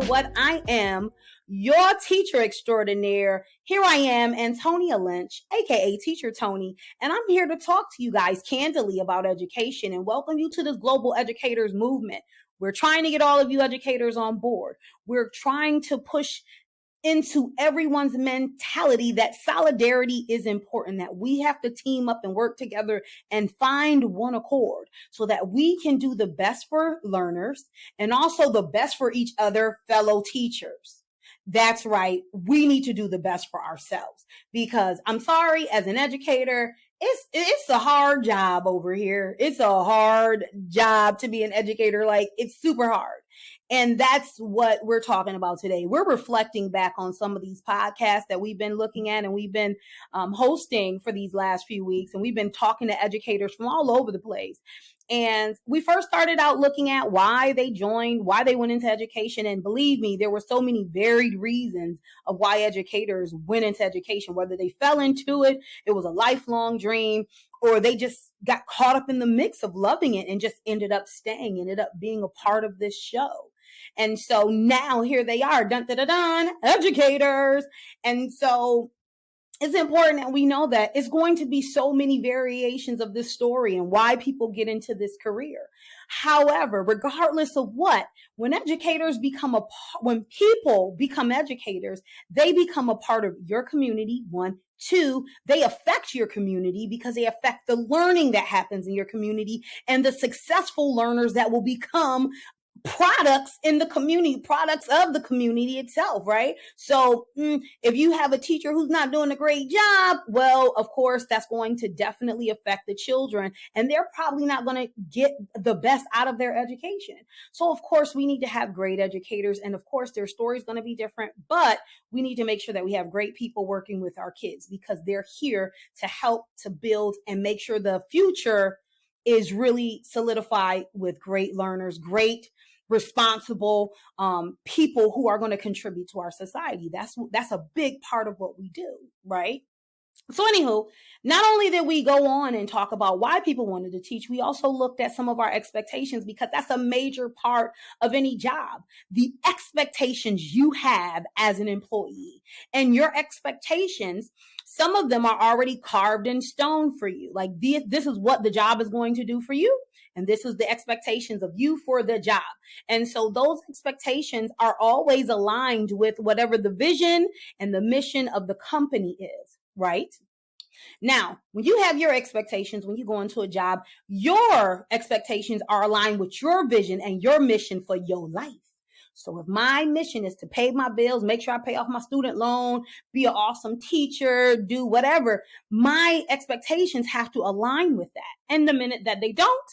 know what? I am your teacher extraordinaire. Here I am, Antonia Lynch, aka Teacher Tony, and I'm here to talk to you guys candidly about education and welcome you to this global educators movement. We're trying to get all of you educators on board. We're trying to push into everyone's mentality that solidarity is important, that we have to team up and work together and find one accord so that we can do the best for learners and also the best for each other, fellow teachers. That's right. We need to do the best for ourselves because I'm sorry, as an educator, it's a hard job over here. It's a hard job to be an educator. Like, it's super hard. And that's what we're talking about today. We're reflecting back on some of these podcasts that we've been looking at and we've been hosting for these last few weeks. And we've been talking to educators from all over the place. And we first started out looking at why they joined, why they went into education. And believe me, there were so many varied reasons of why educators went into education, whether they fell into it, it was a lifelong dream, or they just got caught up in the mix of loving it and just ended up staying, ended up being a part of this show. And so now here they are, dun, dun, dun, dun, educators. And so it's important that we know that it's going to be so many variations of this story and why people get into this career. However, regardless of what, when people become educators, they become a part of your community. 1, 2, they affect your community because they affect the learning that happens in your community and the successful learners that will become products in the community, products of the community itself, right? So if you have a teacher who's not doing a great job, well, of course, that's going to definitely affect the children, and they're probably not going to get the best out of their education. So, of course, we need to have great educators, and of course, their story is going to be different, but we need to make sure that we have great people working with our kids because they're here to help to build and make sure the future is really solidified with great learners, great responsible people who are going to contribute to our society. That's a big part of what we do, right? So anywho, not only did we go on and talk about why people wanted to teach, we also looked at some of our expectations because that's a major part of any job. The expectations you have as an employee and your expectations, some of them are already carved in stone for you. Like this is what the job is going to do for you. And this is the expectations of you for the job. And so those expectations are always aligned with whatever the vision and the mission of the company is, right? Now, when you have your expectations, when you go into a job, your expectations are aligned with your vision and your mission for your life. So if my mission is to pay my bills, make sure I pay off my student loan, be an awesome teacher, do whatever, my expectations have to align with that. And the minute that they don't,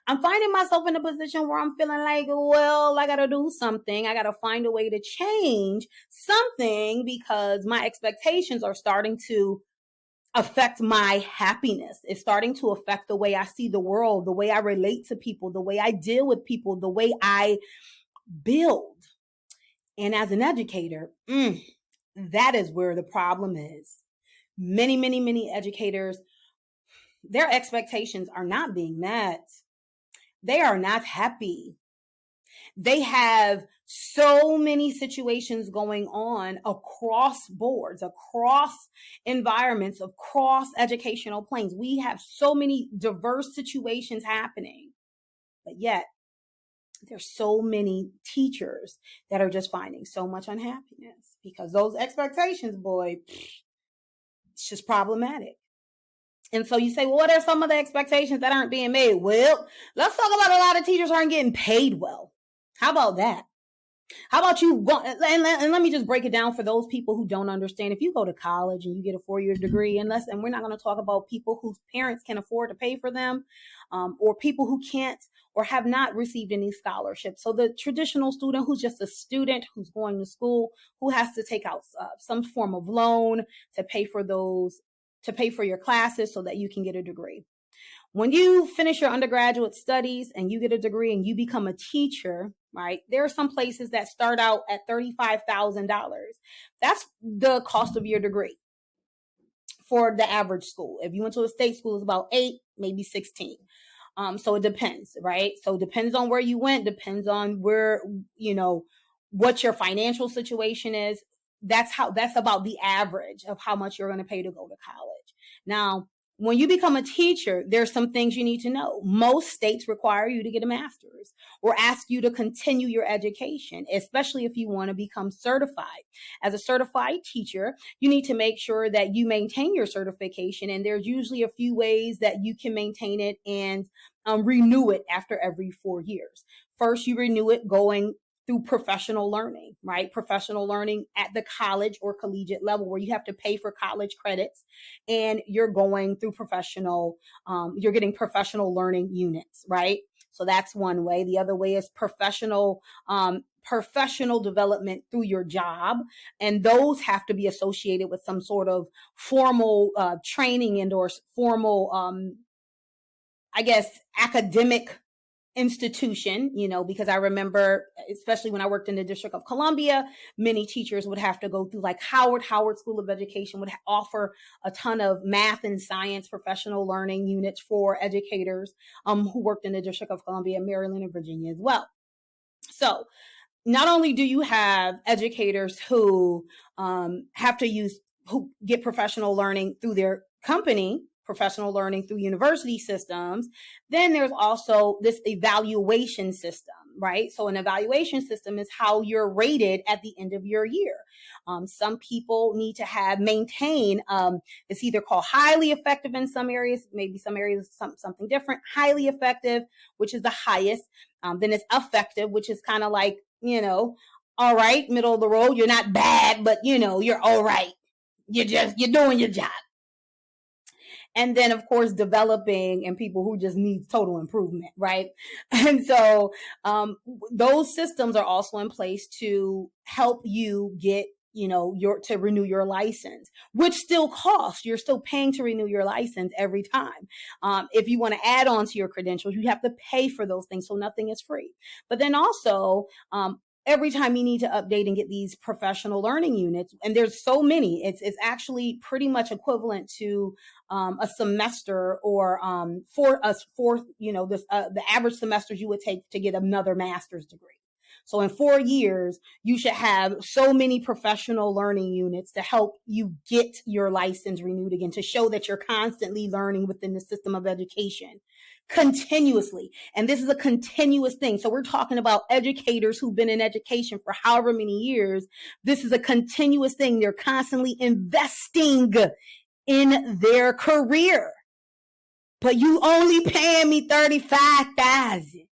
I'm finding myself in a position where I'm feeling like, well, I got to do something. I got to find a way to change something because my expectations are starting to affect my happiness. It's starting to affect the way I see the world, the way I relate to people, the way I deal with people, the way I build. And as an educator, that is where the problem is. Many educators, their expectations are not being met. They are not happy. They have so many situations going on across boards, across environments, across educational planes. We have so many diverse situations happening, but yet there's so many teachers that are just finding so much unhappiness because those expectations, boy, it's just problematic. And so you say, well, what are some of the expectations that aren't being made? Well, let's talk about a lot of teachers aren't getting paid well. How about that? How about you? And let me just break it down for those people who don't understand. If you go to college and you get a 4-year degree, and we're not going to talk about people whose parents can afford to pay for them, or people who can't or have not received any scholarships. So the traditional student who's just a student who's going to school, who has to take out some form of loan to pay for your classes so that you can get a degree. When you finish your undergraduate studies and you get a degree and you become a teacher, right? There are some places that start out at $35,000. That's the cost of your degree for the average school. If you went to a state school, it's about 8, maybe 16. So it depends, right? So it depends on where you went, depends on where, what your financial situation is. That's about the average of how much you're going to pay to go to college. Now, when you become a teacher, there's some things you need to know. Most states require you to get a master's or ask you to continue your education, especially if you want to become certified. As a certified teacher, you need to make sure that you maintain your certification, and there's usually a few ways that you can maintain it and renew it after every 4 years. First, you renew it going through professional learning, right? Professional learning at the college or collegiate level where you have to pay for college credits and you're going through you're getting professional learning units, right? So that's one way. The other way is professional development through your job. And those have to be associated with some sort of formal training and or formal, academic institution, because I remember, especially when I worked in the District of Columbia, many teachers would have to go through like Howard School of Education would offer a ton of math and science professional learning units for educators who worked in the District of Columbia, Maryland, and Virginia as well. So not only do you have educators who who get professional learning through their company, professional learning through university systems, then there's also this evaluation system, right? So an evaluation system is how you're rated at the end of your year. Some people need to maintain, it's either called highly effective in some areas, maybe some areas, something different, highly effective, which is the highest. Then it's effective, which is kind of like, all right, middle of the road. You're not bad, but you're all right. You're doing your job. And then, of course, developing and people who just need total improvement, right? And so those systems are also in place to help you get, to renew your license, which still costs. You're still paying to renew your license every time. If you want to add on to your credentials, you have to pay for those things. So nothing is free. But then also, every time you need to update and get these professional learning units, and there's so many, it's actually pretty much equivalent to a semester or the average semesters you would take to get another master's degree. So in 4 years, you should have so many professional learning units to help you get your license renewed again, to show that you're constantly learning within the system of education continuously. And this is a continuous thing. So we're talking about educators who've been in education for however many years. This is a continuous thing. They're constantly investing in their career. But you only paying me $35,000,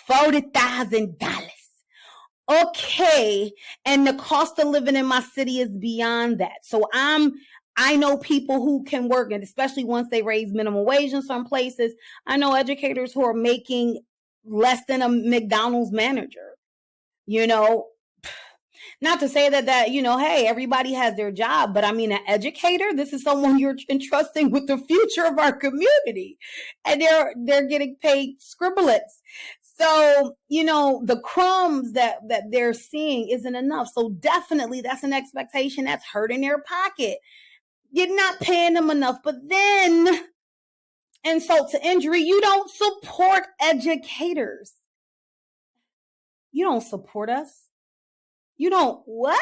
$40,000. Okay. And the cost of living in my city is beyond that. So I know people who can work, and especially once they raise minimum wage in some places, I know educators who are making less than a McDonald's manager, not to say that, hey, everybody has their job, but I mean, an educator, this is someone you're entrusting with the future of our community, and they're getting paid scribblets. So, the crumbs that they're seeing isn't enough. So definitely that's an expectation that's hurting their pocket. You're not paying them enough, but then insult to injury, you don't support educators. You don't support us. You don't what?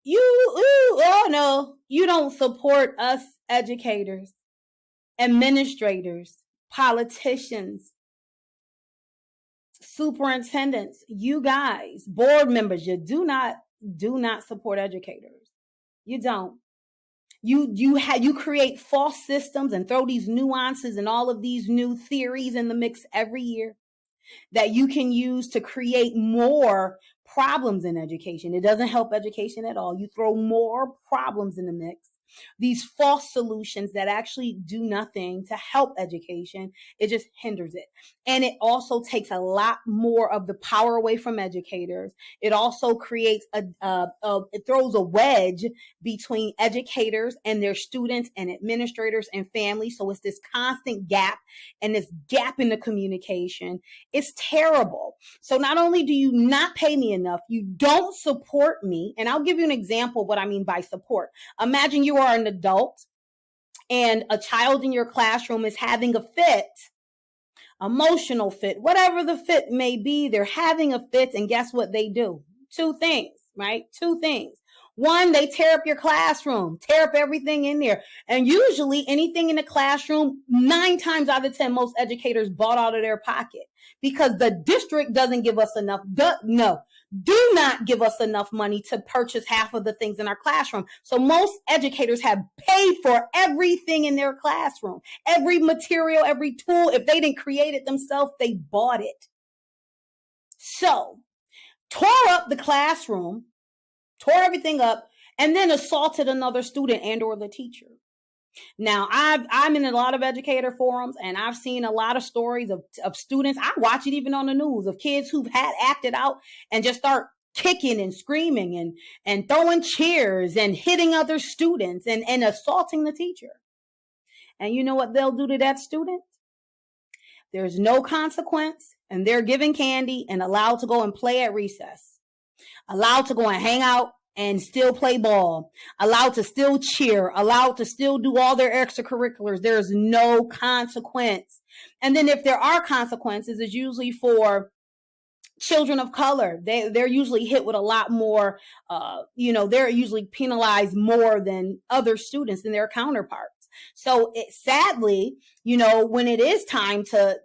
No. You don't support us educators, administrators, politicians, superintendents, you guys, board members. You do not support educators. You don't. You create false systems and throw these nuances and all of these new theories in the mix every year that you can use to create more problems in education. It doesn't help education at all. You throw more problems in the mix. These false solutions that actually do nothing to help education, it just hinders it. And it also takes a lot more of the power away from educators. It also creates it throws a wedge between educators and their students and administrators and families. So it's this constant gap and this gap in the communication. It's terrible. So not only do you not pay me enough, you don't support me. And I'll give you an example of what I mean by support. Imagine you are an adult and a child in your classroom is having a fit, emotional fit, whatever the fit may be. They're having a fit, and guess what they do? Two things. right? Two things. One, they tear up your classroom, tear up everything in there. And usually anything in the classroom, 9 times out of 10, most educators bought out of their pocket because the district doesn't give us enough. Do not give us enough money to purchase half of the things in our classroom. So most educators have paid for everything in their classroom, every material, every tool. If they didn't create it themselves, they bought it. So tore up the classroom, tore everything up, and then assaulted another student and or the teacher. Now, I'm in a lot of educator forums, and I've seen a lot of stories of students. I watch it even on the news of kids who've had acted out and just start kicking and screaming and throwing chairs and hitting other students and assaulting the teacher. And you know what they'll do to that student? There's no consequence, and they're given candy and allowed to go and play at recess, allowed to go and hang out and still play ball, allowed to still cheer, allowed to still do all their extracurriculars. There's no consequence. And then if there are consequences, it's usually for children of color. They're usually hit with a lot more, they're usually penalized more than other students and their counterparts. So sadly, when it is time to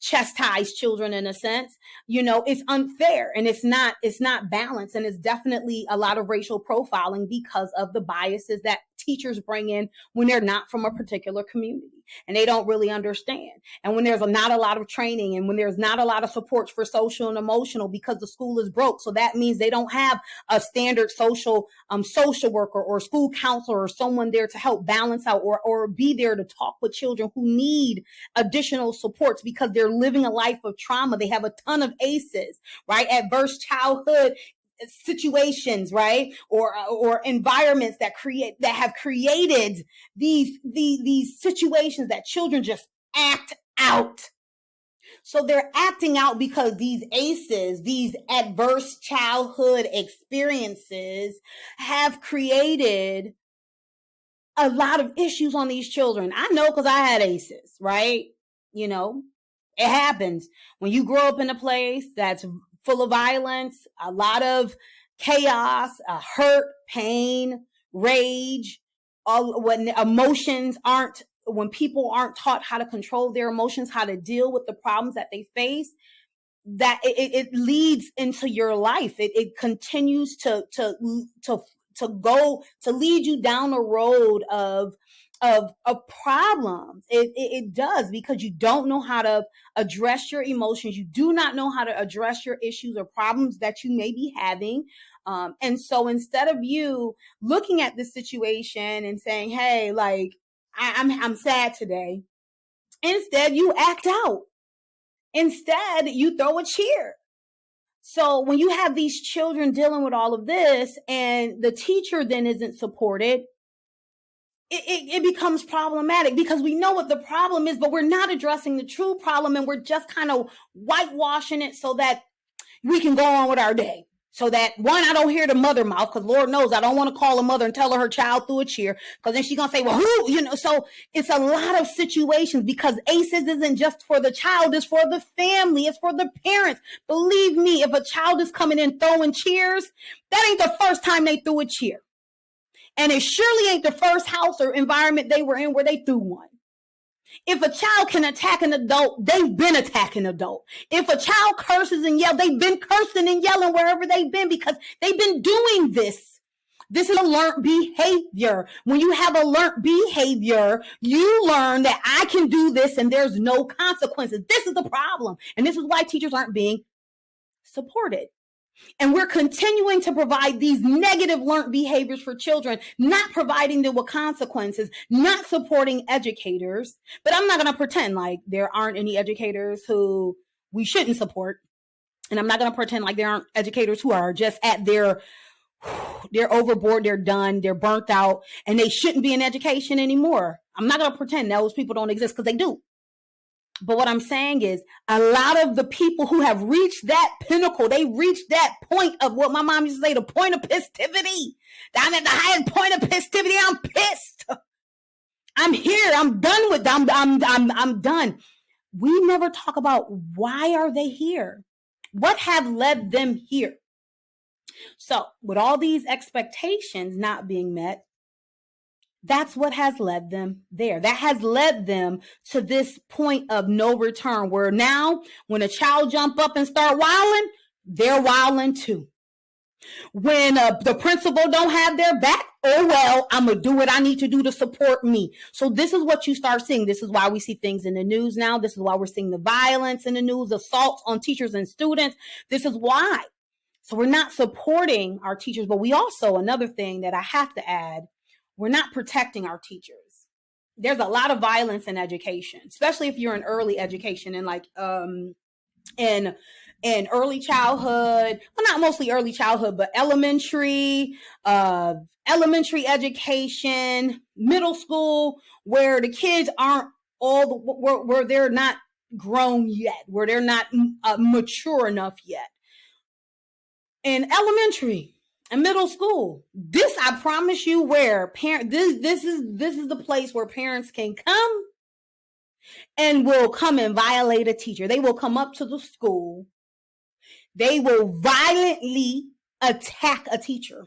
chastise children in a sense, it's unfair and it's not balanced. And it's definitely a lot of racial profiling because of the biases that teachers bring in when they're not from a particular community and they don't really understand. And when there's not a lot of training and when there's not a lot of supports for social and emotional because the school is broke. So that means they don't have a standard social worker or school counselor or someone there to help balance out or be there to talk with children who need additional supports because they're living a life of trauma. They have a ton of ACEs, right? Adverse childhood situations, right? Or environments that have created these situations that children just act out. So they're acting out because these ACEs, these adverse childhood experiences have created a lot of issues on these children. I know because I had ACEs, right? It happens when you grow up in a place that's full of violence, a lot of chaos, hurt, pain, rage, when people aren't taught how to control their emotions, how to deal with the problems that they face, that it leads into your life. It continues to lead you down a road of problems. It does, because you don't know how to address your emotions. You do not know how to address your issues or problems that you may be having. And so instead of you looking at this situation and saying, hey, like, I'm sad today, instead you act out. Instead you throw a cheer. So when you have these children dealing with all of this and the teacher then isn't supported, it becomes problematic because we know what the problem is, but we're not addressing the true problem, and we're just kind of whitewashing it so that we can go on with our day. So that, one, I don't hear the mother mouth, because Lord knows I don't want to call a mother and tell her child threw a cheer, because then she's going to say, well, who? So it's a lot of situations, because ACEs isn't just for the child, it's for the family, it's for the parents. Believe me, if a child is coming in throwing cheers, that ain't the first time they threw a cheer. And it surely ain't the first house or environment they were in where they threw one. If a child can attack an adult, they've been attacking an adult. If a child curses and yells, they've been cursing and yelling wherever they've been, because they've been doing this. This is a learned behavior. When you have a learned behavior, you learn that I can do this and there's no consequences. This is the problem. And this is why teachers aren't being supported. And we're continuing to provide these negative learned behaviors for children, not providing them with consequences, not supporting educators. But I'm not going to pretend like there aren't any educators who we shouldn't support. And I'm not going to pretend like there aren't educators who are just at they're overboard, they're done, they're burnt out, and they shouldn't be in education anymore. I'm not going to pretend those people don't exist, because they do. But what I'm saying is, a lot of the people who have reached that pinnacle, they reached that point of what my mom used to say, the point of pistivity. I'm at the highest point of pistivity. I'm pissed. I'm here. I'm done with them. I'm done. We never talk about, why are they here? What have led them here? So with all these expectations not being met, that's what has led them there. That has led them to this point of no return, where now when a child jump up and start wilding, they're wilding too. When the principal don't have their back, oh well, I'm gonna do what I need to do to support me. So this is what you start seeing. This is why we see things in the news now. This is why we're seeing the violence in the news, assaults on teachers and students. This is why. So we're not supporting our teachers, but we also, another thing that I have to add, we're not protecting our teachers. There's a lot of violence in education, especially if you're in early education and like in early childhood, well, not mostly early childhood, but elementary education, middle school, where the kids aren't where they're not grown yet, where they're not mature enough yet. In elementary and middle school, this I promise you, where this is the place where parents can come and will come and violate a teacher. They will come up to the school. They will violently attack a teacher.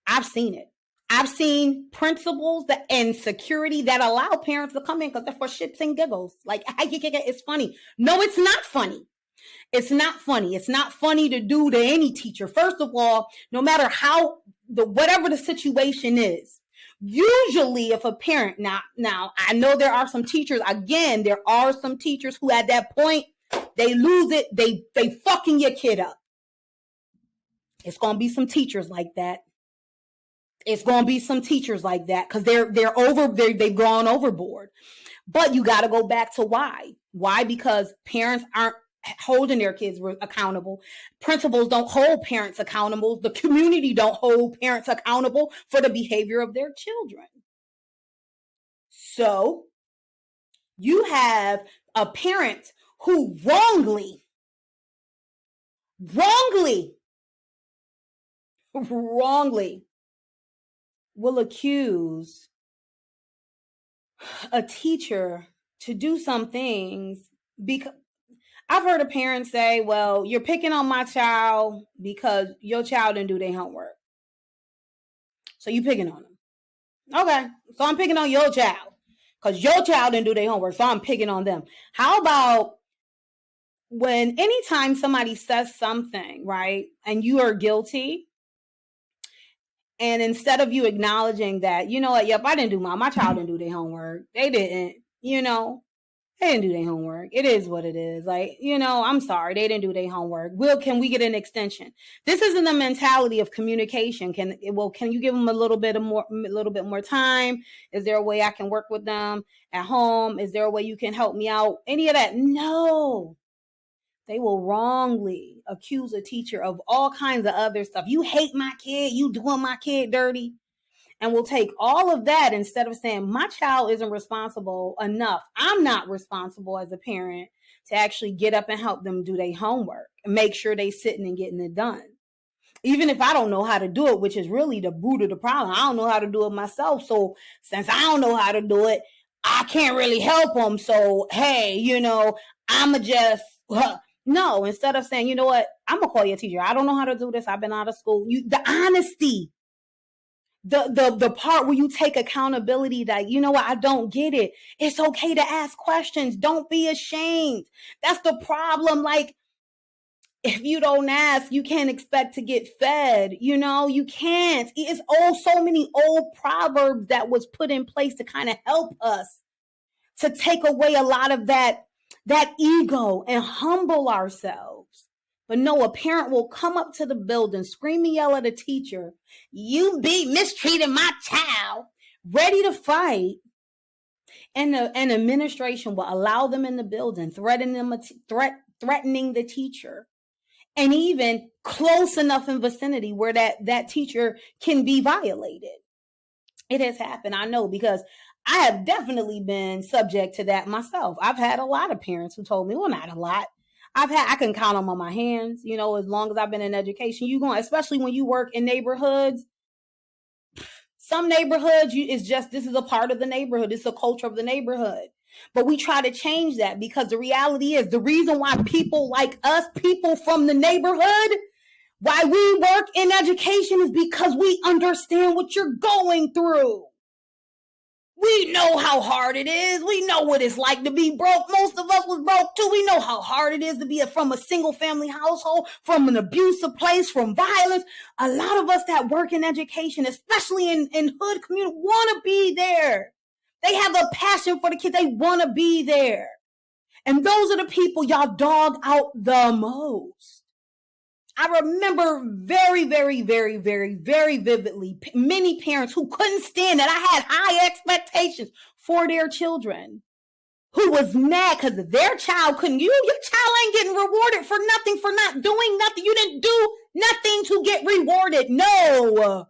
I've seen it. I've seen principals and security that allow parents to come in because they're for shits and giggles. Like, it's funny. No, it's not funny. It's not funny. It's not funny to do to any teacher. First of all, no matter whatever the situation is, usually if a parent, now I know there are some teachers, again, there are some teachers who at that point, they lose it. They fucking your kid up. It's going to be some teachers like that. It's going to be some teachers like that because they've gone overboard. But you got to go back to why. Why? Because parents aren't holding their kids accountable. Principals don't hold parents accountable. The community don't hold parents accountable for the behavior of their children. So you have a parent who wrongly will accuse a teacher to do some things because I've heard a parent say, well, you're picking on my child because your child didn't do their homework. So you picking on them. Okay, so I'm picking on your child because your child didn't do their homework, so I'm picking on them. How about when anytime somebody says something, right, and you are guilty, and instead of you acknowledging that, you know what, yep, I didn't do my child didn't do their homework. They didn't, they didn't do their homework. It is what it is. Like, I'm sorry, they didn't do their homework. Can we get an extension? This isn't the mentality of communication. Can you give them a little bit more time? Is there a way I can work with them at home? Is there a way you can help me out? Any of that? No. They will wrongly accuse a teacher of all kinds of other stuff. You hate my kid. You doing my kid dirty. And we'll take all of that instead of saying my child isn't responsible enough. I'm not responsible as a parent to actually get up and help them do their homework and make sure they sitting and getting it done. Even if I don't know how to do it, which is really the root of the problem. I don't know how to do it myself. So since I don't know how to do it, I can't really help them. So, hey, I'ma just... No, instead of saying, you know what, I'm going to call your teacher. I don't know how to do this. I've been out of school. The honesty, the part where you take accountability, that, you know what, I don't get it. It's okay to ask questions. Don't be ashamed. That's the problem. Like, if you don't ask, you can't expect to get fed. You can't. It's so many old proverbs that was put in place to kind of help us to take away a lot of that ego and humble ourselves. But no, a parent will come up to the building, scream and yell at a teacher, you be mistreating my child, ready to fight. And an administration will allow them in the building, threatening the teacher, and even close enough in vicinity where that teacher can be violated. It has happened, I know, because I have definitely been subject to that myself. I've had a lot of parents who told me, well, not a lot. I can count them on my hands, as long as I've been in education. Especially when you work in neighborhoods. Some neighborhoods, this is a part of the neighborhood. It's a culture of the neighborhood. But we try to change that because the reality is the reason why people like us, people from the neighborhood, Why we work in education is because we understand what you're going through. We know how hard it is. We know what it's like to be broke. Most of us was broke too. We know how hard it is to be from a single family household, from an abusive place, from violence. A lot of us that work in education, especially in hood community, want to be there. They have a passion for the kids. They want to be there. And those are the people y'all dog out the most. I remember very, very, very, very, very vividly many parents who couldn't stand that I had high expectations for their children, who was mad because their child couldn't. Your child ain't getting rewarded for nothing, for not doing nothing. You didn't do nothing to get rewarded. No.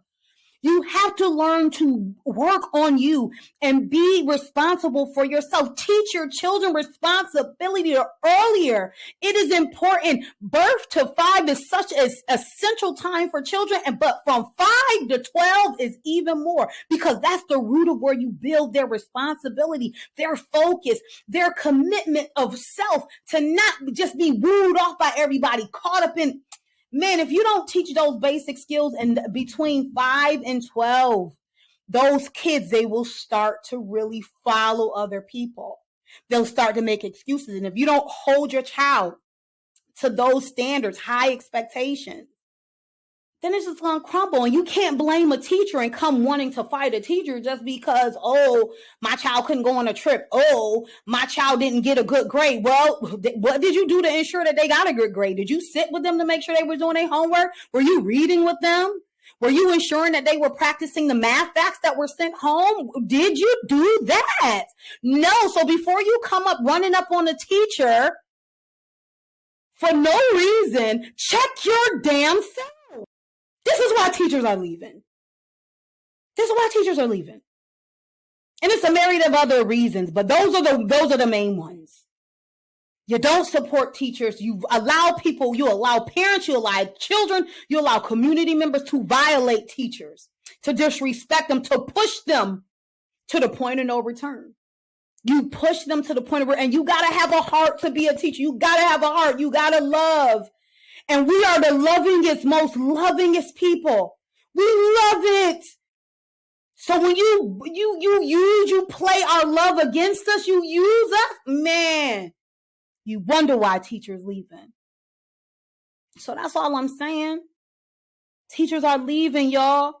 You have to learn to work on you and be responsible for yourself. Teach your children responsibility earlier. It is important. Birth to 5 is such an essential time for children, but from 5 to 12 is even more, because that's the root of where you build their responsibility, their focus, their commitment of self, to not just be wooed off by everybody, caught up in. Man, if you don't teach those basic skills, and between 5 and 12, those kids, they will start to really follow other people. They'll start to make excuses. And if you don't hold your child to those standards, high expectations, then it's just going to crumble. And you can't blame a teacher and come wanting to fight a teacher just because, oh, my child couldn't go on a trip. Oh, my child didn't get a good grade. Well, what did you do to ensure that they got a good grade? Did you sit with them to make sure they were doing their homework? Were you reading with them? Were you ensuring that they were practicing the math facts that were sent home? Did you do that? No. So before you come up running up on a teacher for no reason, check your damn self. This is why teachers are leaving. This is why teachers are leaving. And it's a myriad of other reasons, but those are the main ones. You don't support teachers. You allow people, you allow parents, you allow children, you allow community members to violate teachers, to disrespect them, to push them to the point of no return. You push them to the point of, and you got to have a heart to be a teacher. You got to have a heart. You got to love. And we are the lovingest, most lovingest people. We love it. So when you play our love against us, you use us, man, you wonder why teachers leaving. So that's all I'm saying. Teachers are leaving, y'all,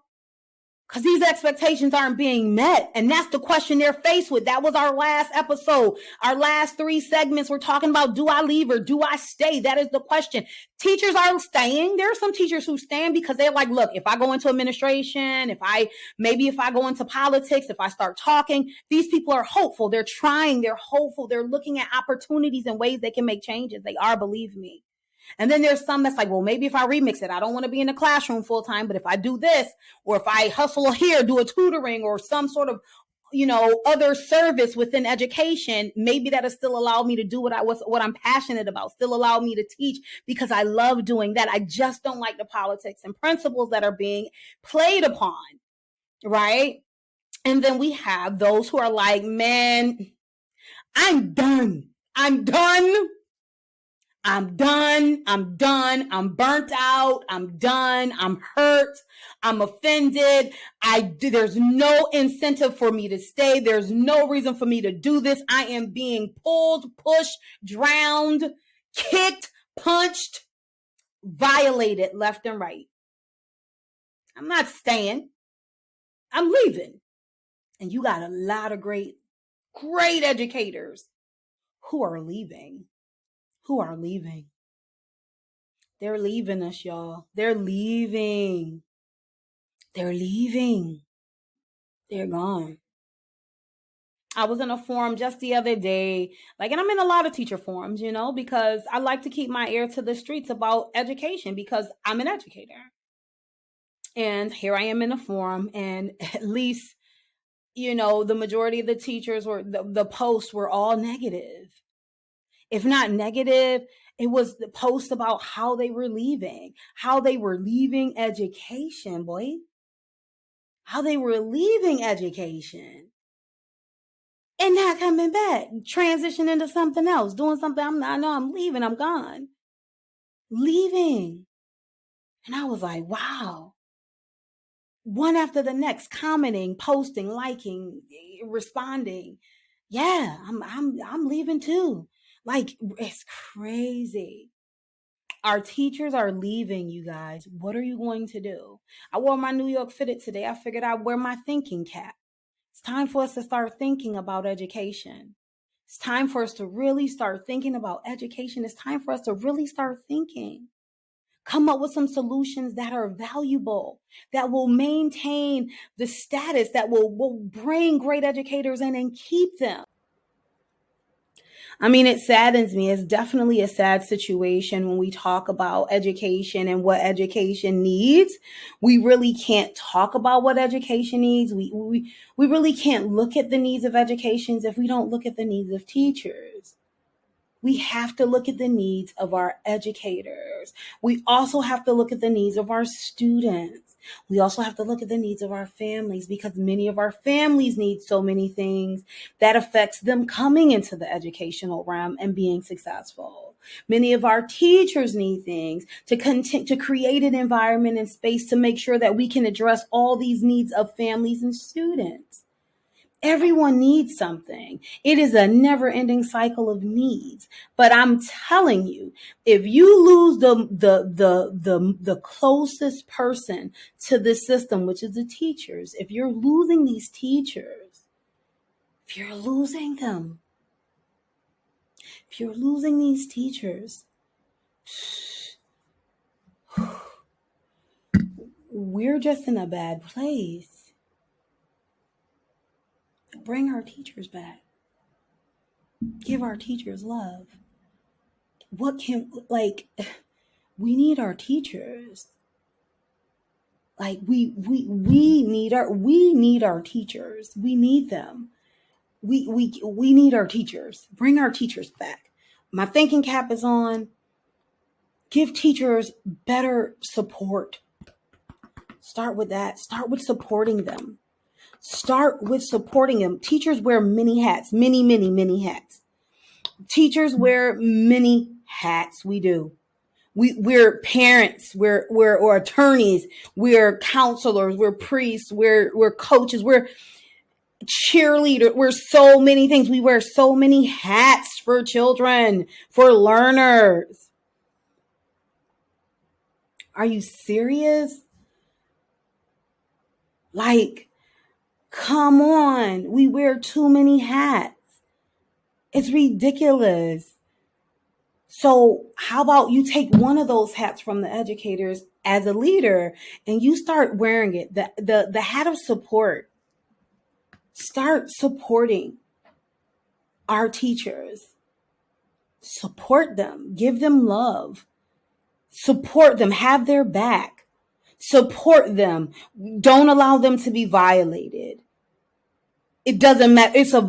because these expectations aren't being met. And that's the question they're faced with. That was our last episode. Our last 3 segments, we're talking about, do I leave or do I stay? That is the question. Teachers are staying. There are some teachers who stand because they're like, look, if I go into administration, if I go into politics, if I start talking, these people are hopeful. They're trying. They're hopeful. They're looking at opportunities and ways they can make changes. They are, believe me. And then there's some that's like, well, maybe if I remix it, I don't want to be in the classroom full time, but if I do this, or if I hustle here, do a tutoring or some sort of, other service within education, maybe that'll still allow me to do what I'm passionate about, still allow me to teach because I love doing that. I just don't like the politics and principles that are being played upon, right? And then we have those who are like, man, I'm done. I'm done. I'm done. I'm done. I'm burnt out. I'm done. I'm hurt. I'm offended. There's no incentive for me to stay. There's no reason for me to do this. I am being pulled, pushed, drowned, kicked, punched, violated left and right. I'm not staying. I'm leaving. And you got a lot of great educators who are leaving. They're leaving us, y'all. They're leaving. They're gone. I was in a forum just the other day, and I'm in a lot of teacher forums, because I like to keep my ear to the streets about education because I'm an educator. And here I am in a forum, and at least, the majority of the teachers or the posts were all negative. If not negative, it was the post about how they were leaving education, boy. How they were leaving education and not coming back, transition into something else, doing something. I'm leaving, I'm gone. Leaving. And I was like, wow. One after the next, commenting, posting, liking, responding. Yeah, I'm leaving too. Like, it's crazy. Our teachers are leaving, you guys. What are you going to do? I wore my New York fitted today. I figured I'd wear my thinking cap. It's time for us to start thinking about education. It's time for us to really start thinking about education. It's time for us to really start thinking. Come up with some solutions that are valuable, that will maintain the status, that will bring great educators in and keep them. I mean, it saddens me. It's definitely a sad situation when we talk about education and what education needs. We really can't talk about what education needs. We really can't look at the needs of educations if we don't look at the needs of teachers. We have to look at the needs of our educators. We also have to look at the needs of our students. We also have to look at the needs of our families, because many of our families need so many things that affects them coming into the educational realm and being successful. Many of our teachers need things to continue to create an environment and space to make sure that we can address all these needs of families and students. Everyone needs something. It is a never ending cycle of needs. But I'm telling you, if you lose the closest person to the system, which is the teachers, if you're losing these teachers, if you're losing them, if you're losing these teachers, we're just in a bad place. Bring our teachers back. Give our teachers love. We need our teachers. Like we need our teachers. We need them. We need our teachers. Bring our teachers back. My thinking cap is on. Give teachers better support. Start with that. Start with supporting them. Teachers wear many hats, many hats. Teachers wear many hats. We do. We're parents, we're attorneys, we're counselors, we're priests, we're coaches, we're cheerleaders, we're so many things. We wear so many hats for children, for learners. Are you serious? Like, come on. We wear too many hats. It's ridiculous. So how about you take one of those hats from the educators as a leader and you start wearing it, the hat of support. Start supporting our teachers. Support them. Give them love. Support them. Have their back. Support them. Don't allow them to be violated. It doesn't matter. It's a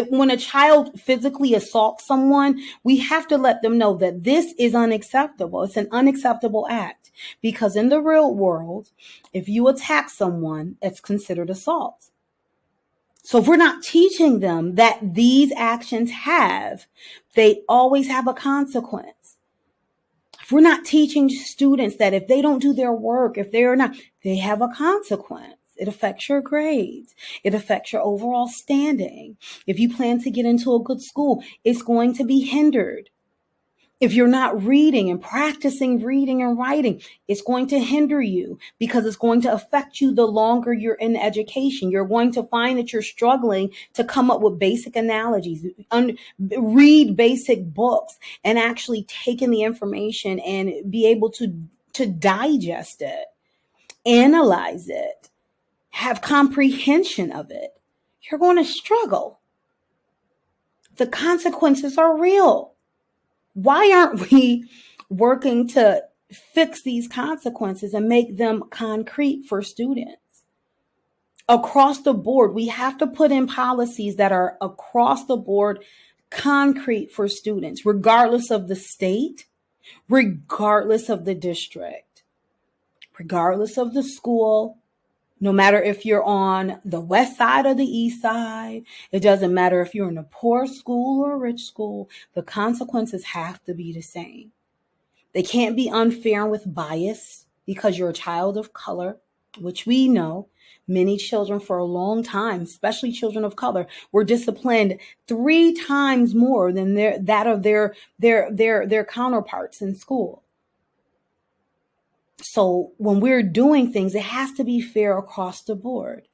when a child physically assaults someone, we have to let them know that this is unacceptable. It's an unacceptable act, because in the real world, if you attack someone, it's considered assault. So if we're not teaching them that these actions they always have a consequence. If we're not teaching students that if they don't do their work, they have a consequence. It affects your grades. It affects your overall standing. If you plan to get into a good school, it's going to be hindered. If you're not reading and practicing reading and writing, it's going to hinder you, because it's going to affect you the longer you're in education. You're going to find that you're struggling to come up with basic analogies, read basic books, and actually take in the information and be able to digest it, analyze it, have comprehension of it. You're going to struggle. The consequences are real. Why aren't we working to fix these consequences and make them concrete for students? Across the board, we have to put in policies that are across the board concrete for students, regardless of the state, regardless of the district, regardless of the school. No matter if you're on the west side or the east side, it doesn't matter if you're in a poor school or a rich school, the consequences have to be the same. They can't be unfair with bias because you're a child of color, which we know many children for a long time, especially children of color, were disciplined 3 times more than their counterparts in school. So when we're doing things, it has to be fair across the board.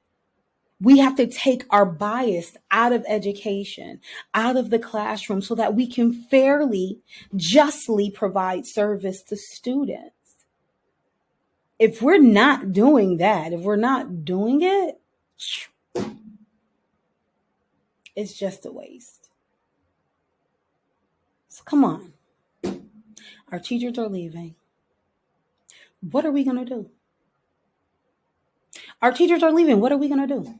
We have to take our bias out of education, out of the classroom, so that we can fairly, justly provide service to students. If we're not doing that, if we're not doing it, it's just a waste. So come on. Our teachers are leaving. What are we going to do? Our teachers are leaving. What are we going to do?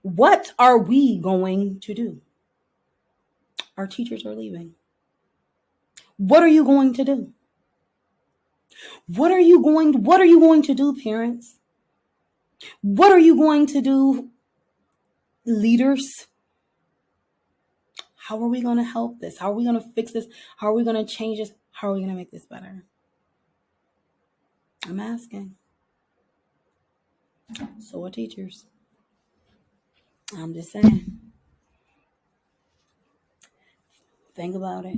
What are we going to do? Our teachers are leaving. What are you going to do? What are you going to do, parents? What are you going to do, leaders? How are we going to help this? How are we going to fix this? How are we going to change this? How are we going to make this better? I'm asking. So are teachers. I'm just saying. Think about it.